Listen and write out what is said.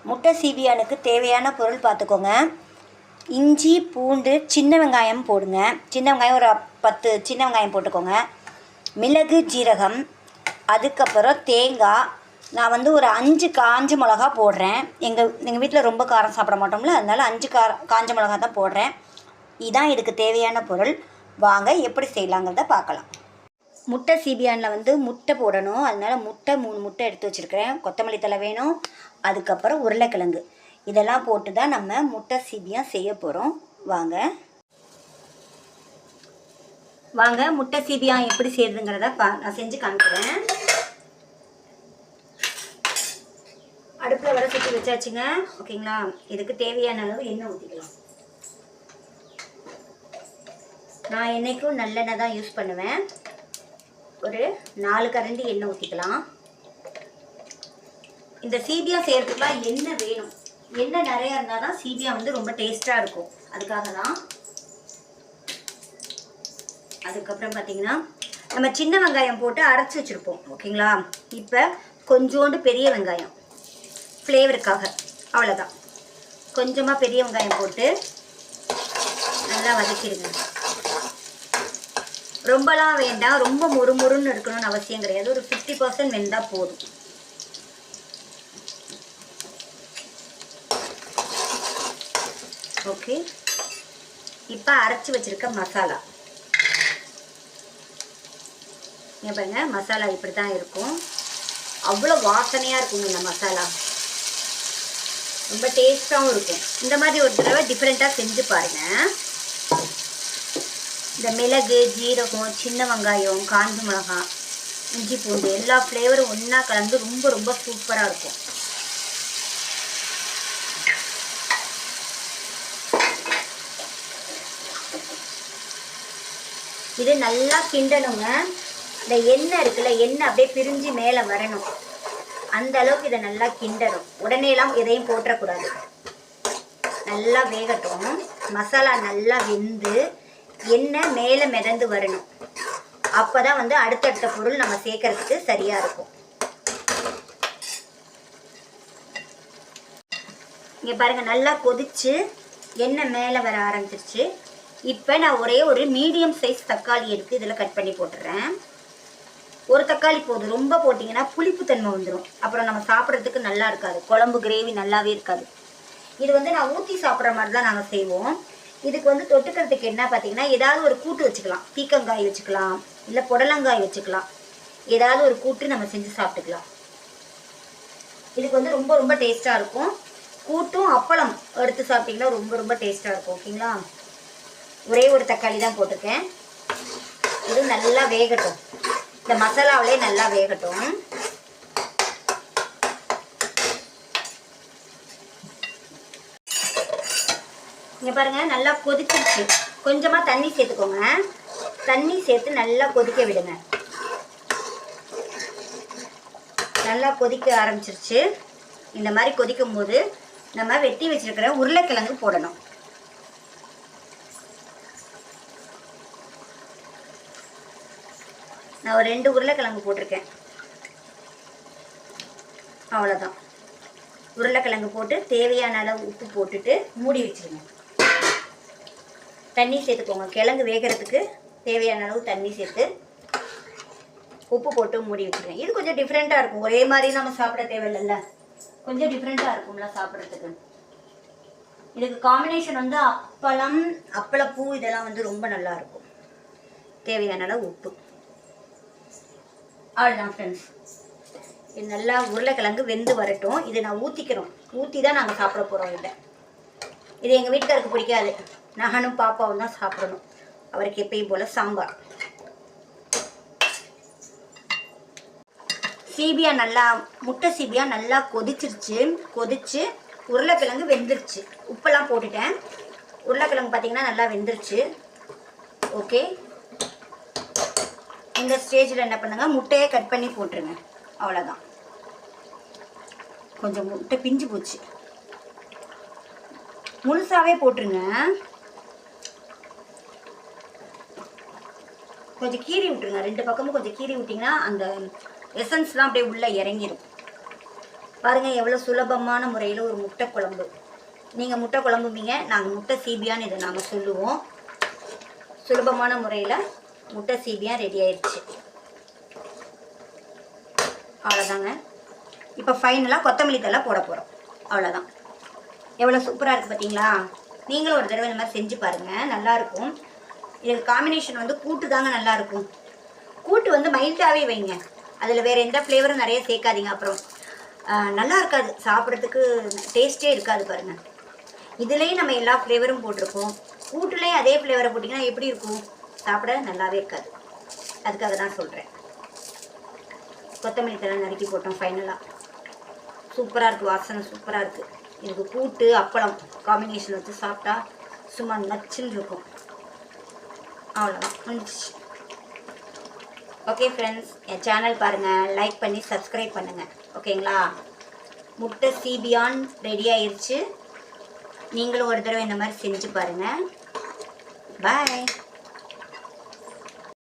முட்டை சீபியானுக்கு தேவையான பொருள் பார்த்துக்கோங்க. இஞ்சி, பூண்டு, சின்ன வெங்காயம் போடுங்க. சின்ன வெங்காயம் ஒரு 10 சின்ன வெங்காயம் போட்டுக்கோங்க. மிளகு, ஜீரகம், அதுக்கப்புறம் தேங்காய். நான் வந்து ஒரு 5 காஞ்ச மிளகா போடுறேன். எங்கள் வீட்டில் ரொம்ப காரம் சாப்பிட மாட்டோம்ல, அதனால் 5 காஞ்ச மிளகா தான் போடுறேன். இதுதான் இதுக்கு தேவையான பொருள். வாங்க எப்படி செய்யலாங்கிறத பார்க்கலாம். முட்டை சீபியானில் வந்து முட்டை போடணும். அதனால் 3 முட்டை எடுத்து வச்சுருக்கிறேன். கொத்தமல்லி தழை வேணும். அதுக்கப்புறம் உருளைக்கிழங்கு. இதெல்லாம் போட்டு தான் நம்ம முட்டை சீபியான் செய்ய போகிறோம். வாங்க முட்டை சீபியான் எப்படி செய்யுதுங்கிறத நான் செஞ்சு காமிக்கிறேன். அடுப்பில் வர சுற்றி வச்சாச்சுங்க. ஓகேங்களா? இதுக்கு தேவையான அளவு எண்ணெய் ஊற்றிக்கலாம். நான் என்றைக்கும் நல்லெண்ணெய் தான் யூஸ் பண்ணுவேன். ஒரு 4 கரண்டி எண்ணெய் ஊற்றிக்கலாம். இந்த சீபியா செய்கிறதுக்குலாம் எண்ணெய் வேணும். எண்ணெய் நிறையா இருந்தால் தான் சீபியா வந்து ரொம்ப டேஸ்ட்டாக இருக்கும். அதுக்காக தான். அதுக்கப்புறம் பார்த்திங்கன்னா நம்ம சின்ன வெங்காயம் போட்டு அரைச்சி வச்சுருப்போம். ஓகேங்களா? இப்போ கொஞ்சோண்டு பெரிய வெங்காயம் ஃப்ளேவருக்காக, அவ்வளோதான். கொஞ்சமாக பெரிய வெங்காயம் போட்டு நல்லா வதக்கிடுங்க. ரொம்பலாம் வேண்டாம், ரொம்ப முறுமுறுன்னு இருக்கணும்னு அவசியம் கிடையாது. ஒரு 50% வெந்தால் போதும். ஓகே, இப்போ அரைச்சி வச்சிருக்க மசாலா இங்கே பாருங்க. மசாலா இப்படி தான் இருக்கும். அவ்வளோ வாசனையாக இருக்குங்க இந்த மசாலா. ரொம்ப டேஸ்ட்டாகவும் இருக்கும். இந்த மாதிரி ஒரு தடவை டிஃப்ரெண்ட்டாக செஞ்சு பாருங்கள். இந்த மிளகு, ஜீரகம், சின்ன வெங்காயம், காஞ்ச மிளகாய், இஞ்சி, பூண்டு எல்லா ஃப்ளேவரும் ஒன்றா கலந்து ரொம்ப ரொம்ப சூப்பராக இருக்கும். இது நல்லா கிண்டணுங்க. இந்த எண்ணெய் இருக்குல்ல, எண்ணெய் அப்படியே பிரிஞ்சு மேலே வரணும். அந்த அளவுக்கு இதை நல்லா கிண்டணும். உடனேலாம் எதையும் போட்டுறக்கூடாது. நல்லா வேகட்டும். மசாலா நல்லா வெந்து எண்ணெய் மேலே மிதந்து வரணும். அப்போ தான் வந்து அடுத்தடுத்த பொருள் நம்ம சேர்க்கறதுக்கு சரியாக இருக்கும். இங்கே பாருங்கள், நல்லா கொதிச்சு எண்ணெய் மேலே வர ஆரம்பிச்சிருச்சு. இப்போ நான் ஒரே ஒரு மீடியம் சைஸ் தக்காளி எடுத்து இதில் கட் பண்ணி போட்டுடுறேன். ஒரு தக்காளி போதும். ரொம்ப போட்டிங்கன்னா புளிப்புத்தன்மை வந்துடும். அப்புறம் நம்ம சாப்பிட்றதுக்கு நல்லா இருக்காது. குழம்பு கிரேவி நல்லாவே இருக்காது. இது வந்து நான் ஊற்றி சாப்பிட்ற மாதிரி தான் நாங்கள் செய்வோம். இதுக்கு வந்து தொட்டுக்கிறதுக்கு என்ன பார்த்தீங்கன்னா, ஏதாவது ஒரு கூட்டு வச்சுக்கலாம். பீக்கங்காய் வச்சுக்கலாம், இல்லை புடலங்காய் வச்சுக்கலாம். ஏதாவது ஒரு கூட்டு நம்ம செஞ்சு சாப்பிட்டுக்கலாம். இதுக்கு வந்து ரொம்ப ரொம்ப டேஸ்ட்டாக இருக்கும். கூட்டும் அப்பளம் எடுத்து சாப்பிட்டிங்கன்னா ரொம்ப ரொம்ப டேஸ்ட்டாக இருக்கும். ஓகேங்களா? ஒரே ஒரு தக்காளி தான் போட்டிருக்கேன். இது நல்லா வேகட்டும். இந்த மசாலாவிலே நல்லா வேகட்டும். இங்கே பாருங்கள், நல்லா கொதிச்சிருச்சு. கொஞ்சமாக தண்ணி சேர்த்துக்கோங்க. தண்ணி சேர்த்து நல்லா கொதிக்க விடுங்க. நல்லா கொதிக்க ஆரம்பிச்சிருச்சு. இந்த மாதிரி கொதிக்கும் போது நம்ம வெட்டி வச்சிருக்கிற உருளைக்கிழங்கு போடணும். நான் ஒரு 2 உருளைக்கிழங்கு போட்டிருக்கேன். அவ்வளோதான். உருளைக்கிழங்கு போட்டு தேவையான அளவு உப்பு போட்டுட்டு மூடி வச்சுருங்க. தண்ணி சேர்த்துக்கோங்க. கிழங்கு வேகிறதுக்கு தேவையான அளவு தண்ணி சேர்த்து உப்பு போட்டு மூடி வச்சுருங்க. இது கொஞ்சம் டிஃப்ரெண்ட்டாக இருக்கும். ஒரே மாதிரி நம்ம சாப்பிட தேவையில்லைல்ல, கொஞ்சம் டிஃப்ரெண்ட்டாக இருக்கும்ல சாப்பிட்றதுக்கு. இதுக்கு காம்பினேஷன் வந்து அப்பளம், அப்பளப்பூ இதெல்லாம் வந்து ரொம்ப நல்லாயிருக்கும். தேவையான அளவு உப்பு. அவ்வளோதான் ஃப்ரெண்ட்ஸ். இது நல்லா உருளைக்கிழங்கு வெந்து வரட்டும். இதை நான் ஊற்றிக்கிறோம். ஊற்றி தான் நாங்கள் சாப்பிட போகிறோம். இது எங்கள் வீட்டுக்காருக்கு பிடிக்காது. நானும் பாப்பாவும் தான் சாப்பிடணும். அவருக்கு எப்பயும் போல் சாம்பார். சீபியா நல்லா, முட்டை சீபியா நல்லா கொதிச்சிருச்சு. கொதிச்சு உருளைக்கிழங்கு வெந்துருச்சு. உப்பெல்லாம் போட்டுட்டேன். உருளைக்கிழங்கு பார்த்திங்கன்னா நல்லா வெந்துருச்சு. ஓகே, இந்த ஸ்டேஜில் என்ன பண்ணுங்க, முட்டையை கட் பண்ணி போட்டுருங்க. அவ்வளோதான். கொஞ்சம் முட்டை பிஞ்சு போச்சு. முழுசாகவே போட்டுருங்க. கொஞ்சம் கீறி விட்டுருங்க. 2 பக்கமும் கொஞ்சம் கீறி விட்டிங்கன்னா அந்த எசன்ஸ்லாம் அப்படியே உள்ளே இறங்கிடும். பாருங்கள் எவ்வளோ சுலபமான முறையில் ஒரு முட்டை குழம்பு. நீங்கள் முட்டை குழம்புமீங்க, நாங்கள் முட்டை சீபியான்னு இதை நாங்கள் சொல்லுவோம். சுலபமான முறையில் முட்டை சீபியா ரெடி ஆயிடுச்சு. அவ்வளோதாங்க. இப்போ ஃபைனலாக கொத்தமல்லி தழை போட போகிறோம். அவ்வளோதான். எவ்வளோ சூப்பராக இருக்குது பார்த்தீங்களா? நீங்களும் ஒரு தடவை இந்த மாதிரி செஞ்சு பாருங்கள், நல்லாயிருக்கும். இதுக்கு காம்பினேஷன் வந்து கூட்டு தாங்க நல்லாயிருக்கும். கூட்டு வந்து மைல்டாகவே வைங்க, அதில் வேறு எந்த ஃப்ளேவரும் நிறைய சேர்க்காதீங்க. அப்புறம் நல்லா இருக்காது, சாப்பிட்றதுக்கு டேஸ்ட்டே இருக்காது பாருங்கள். இதுலேயும் நம்ம எல்லா ஃப்ளேவரும் போட்டிருக்கோம். கூட்டுலேயும் அதே ஃப்ளேவரை போட்டிங்கன்னா எப்படி இருக்கும்? சாப்பிட நல்லாவே இருக்காது. அதுக்காக தான் சொல்கிறேன். கொத்தமல்லி தழை நறுக்கி போட்டோம். ஃபைனலாக சூப்பராக இருக்குது, வாசனை சூப்பராக இருக்குது. இதுக்கு கூட்டு அப்பளம் காம்பினேஷன் வச்சு சாப்பிட்டா சும்மா நச்சுன்னு இருக்கும். அவ்வளோதான், முடிஞ்சிச்சு. ஓகே ஃப்ரெண்ட்ஸ், என் சேனல் பாருங்கள், லைக் பண்ணி சப்ஸ்கிரைப் பண்ணுங்கள். ஓகேங்களா? முட்டை சீபியான் ரெடி ஆயிடுச்சு. நீங்களும் ஒரு தடவை இந்த மாதிரி செஞ்சு பாருங்கள். பாய்.